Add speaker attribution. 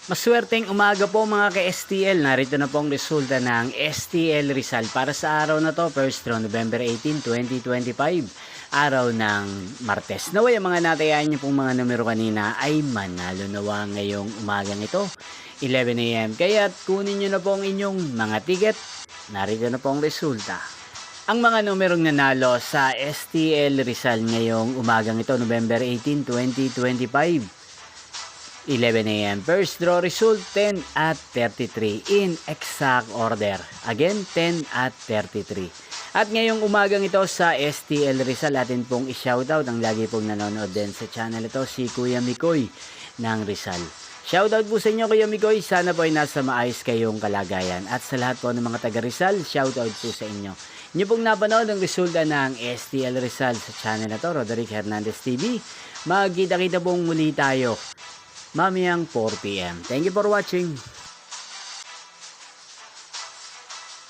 Speaker 1: Maswerteng umaga po mga ka-STL. Narito na pong resulta ng STL Rizal para sa araw na to, first draw November 18, 2025. Araw ng Martes. Naway ang mga natayaan niyo pong mga numero kanina ay manalo nawa ngayong umagang ito, 11 AM. Kaya kunin niyo na po ang inyong mga ticket. Narito na po ang resulta. Ang mga numerong nanalo sa STL Rizal ngayong umagang ito, November 18, 2025. 11 AM. First draw result 10 at 33 in exact order. Again, 10 at 33. At ngayong umagang ito sa STL Rizal, atin pong i-shoutout ang lagi pong nanonood din sa channel ito, si Kuya Mikoy ng Rizal. Shoutout po sa inyo Kuya Mikoy, sana po ay nasa maayos kayong kalagayan. At sa lahat po ng mga taga Rizal, shoutout po sa inyo. Inyo pong napanood ang resulta ng STL Rizal sa channel na to, Roderick Hernandez TV. Magkita-kita pong muli tayo mamayang 4 PM. Thank you for watching.